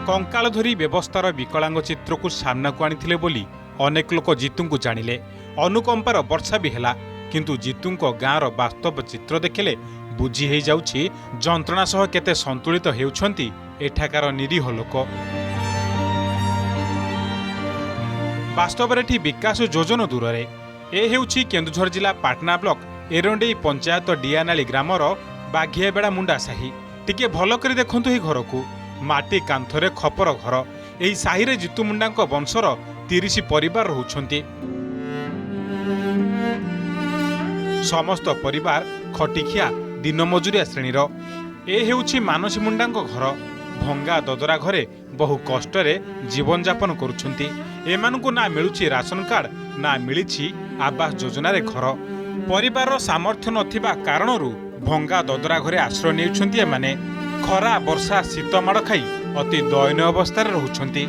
कंकाल धरी व्यवस्थार विकलांग चित्र को सामना को आनी बोली अनेक लोक जीतू को जानिले। अनुकंपार वर्षा भी है किंतु जीतू गाँवर वास्तव चित्र देखिले बुझी हो जाउछि जंत्रणा सह केते संतुलित हेउछंती एठाकार निरीह लोक। वास्तव में विकास योजना दूर रे ए हेउछि केन्दुझर जिला पाटना ब्लॉक एरंडे पंचायत डियानाली ग्रामर बाघियाबेड़ा मुंडा साही। टिके भल कर देखंतु ही घर को माटी कांथरे खपर घर। एही साही रे जीतू मुंडा वंशर 30 परिवार रहुछंती। समस्त परिवार खटिखिया दिन मजुरिया श्रेणीर। ए हेउछि मानसी मुंडा घर। भंगा ददरा घरे बहु कष्टरे जीवन यापन करुछंती। एमानकु ना मिलुछि राशन कार्ड ना मिलिछि आवास योजना रे घर। परिवार सामर्थ्य नथिबा कारणरू भंगा ददरा घरे आश्रय नेउछंती। एमाने खरा वर्षा शीत माड़ खाई अति दयनीय अवस्था रहुछंती।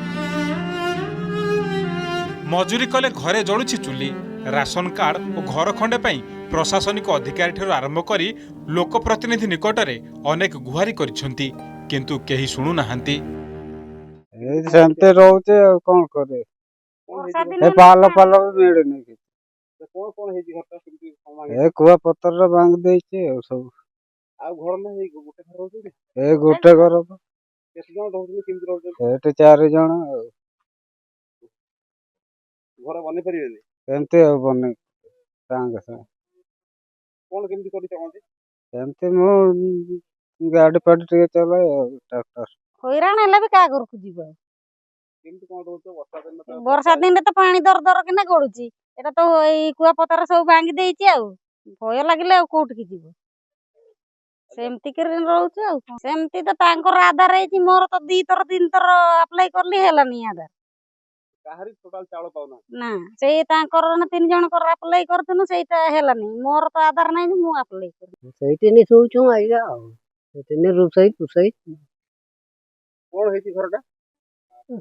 मजूरी कले घरे जळुछि चुली। राशन कार्ड और घर खंडे पई प्रशासनिक अधिकारी ठारू आरंभ करी लोकप्रतिनिधि निकटरे अनेक गुहारी करिछंती किंतु केही सुनु नाहंती। ए सेंते रहउचे कोन करे ए पालो पालो मेड़ नै के कोन हेजी घरटा केमती समा ए कुआ पत्तर रे बांग देइचे सब आ घर ना हे गोटे घर रहउचे ए गोटे घर केते जण रहउचे केमती रहउचे एटे 4 जण घर बने परिबेनी केमते बने सांग सा कोन केमती करि चाहते केमते मो गाड़ी पाड़ी टे चलाए ट्रैक्टर हैरान हैला भी का घर को जीव केमती कोन रहउचे वर्षा दिन रे तो पानी दर दर किना गळुची एटा तो एई कुआ पतर सब भांगी देइची आ भय लागिले आ कोठ की जीव सेमती कर रहउचे आ सेमती तो तांकर आधार है मोर तो 2 तर 3 तर अप्लाई करली हेलानी आधार काहरी टोटल चावल पाउना ना सेई तांकर ना 3 जण कर अप्लाई करथनु सेईता हेलानी मोर तो आधार नै मु अप्लाई कर सेईटिनी सोचू आइगा सेईटिनी रुसई पुसई कोन हेची घरटा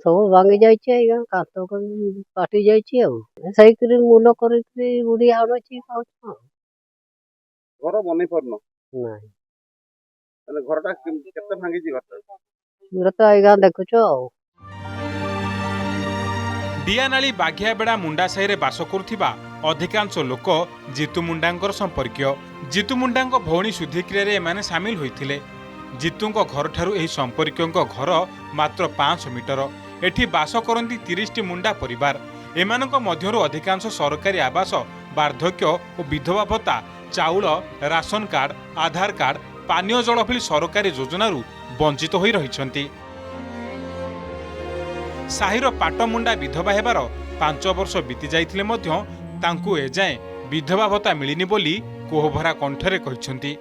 सब भांगी जाइछे आइगा कातो को काटी जाइछे आ सेईकरी मूल करी बुढ़ी आउछि खाउछ घर बने परनो नाही तने घरटा केते भांगी जी घरटा पूरा तो आइगा देखुछो डियानाली बाघियाबेड़ा मुंडा साही रे बास करुथिबा अधिकांश लोक जीतू मुंडांकर संपर्कीय। जीतू मुंडांक भौणी शुद्धिक्रिया रे एमाने शामिल होइथिले। जीतूंक घर ठारू एही संपर्कीयंक घर मात्र 5 मीटर। एठी बास करंती 30 टी मुंडा परिवार। एमानक मध्यरु अधिकांश सरकारी आवास वार्धक्य और विधवा भत्ता चाउल राशन कार्ड आधार कार्ड पानीय जल भली सरकारी योजनारू वंचित होई रहिछंती। साहिर पाटमुंडा विधवा हेबार 5 वर्ष बीती जाइथिले मध्य तांकु एजाए विधवा भत्ता मिलिनी बोली कोहभरा कंठरे कहिछंती।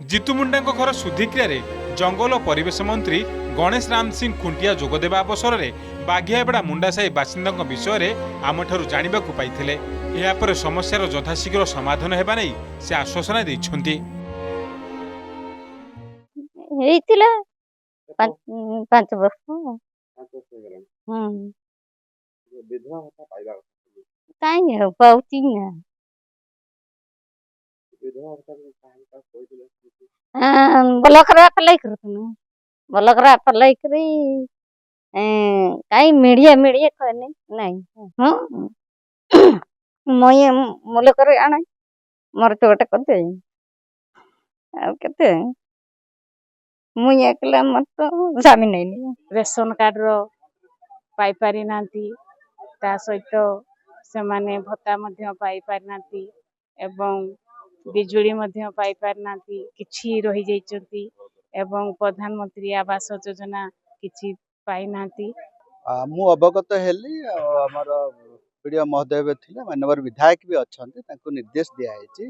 जीतू मुंडा घर शुद्धिक्रिया रे जंगल और परिवेश मंत्री गणेश राम सिंह खुंटिया जोगदेवा अवसर में बाघियाबेड़ा मुंडा साही बासिंदा विषय में आमठारु जानिबाकु पाइथिले। एहा पर समस्यार यथाशीघ्र समाधान हेबा नै से आश्वासन दैछंती। हेइतिला 5 वर्ष विधवा भत्ता पाइबा काई हो पाउची ना विधवा भत्ता काहे का कोइले ब्लॉक रे अप्लाई करथनु ब्लॉक रे अप्लाई करी काई मीडिया मीडिया कहने नहीं हां मोये मोले करे आना मोर छोटे कते आ कते मुई एकला मत जामी नहीं रेशन कार्ड रो पाई पारि नांती ता सहित से माने भत्ता मध्य पाई पारि नांती एवं बिजुली मध्य पाई पारि नांती किछि रहि जाइचंती एवं प्रधानमंत्री आवास योजना किछि पाई नांती। मु अवगत हेली हमर पीडियो महोदय थिले मानवर विधायक भी अछंती तांको निर्देश दिया है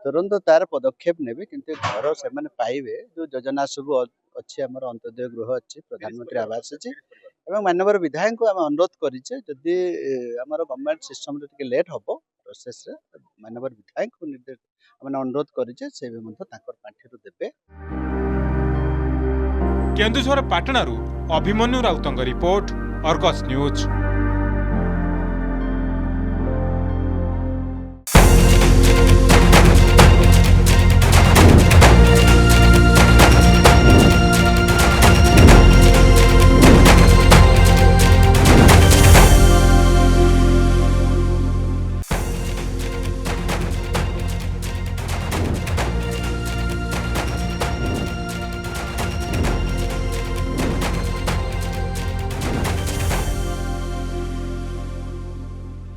तुरंत तार पदक्षेप नेबे किंतु घर से माने पाइबे जो योजना सब अच्छी आम अंत्योदय गृह अच्छी प्रधानमंत्री आवास अच्छी एवं मानवर विधायक को आम अनुरोध करें जदि आम गवर्नमेंट सिस्टम टिके लेट हम प्रोसेस मानवर विधायक को निर्देश अनुरोध करें से भी पांठि देवे। केन्दुझर पाटणारू अभिमन्यु राउतंग रिपोर्ट अर्गस न्यूज।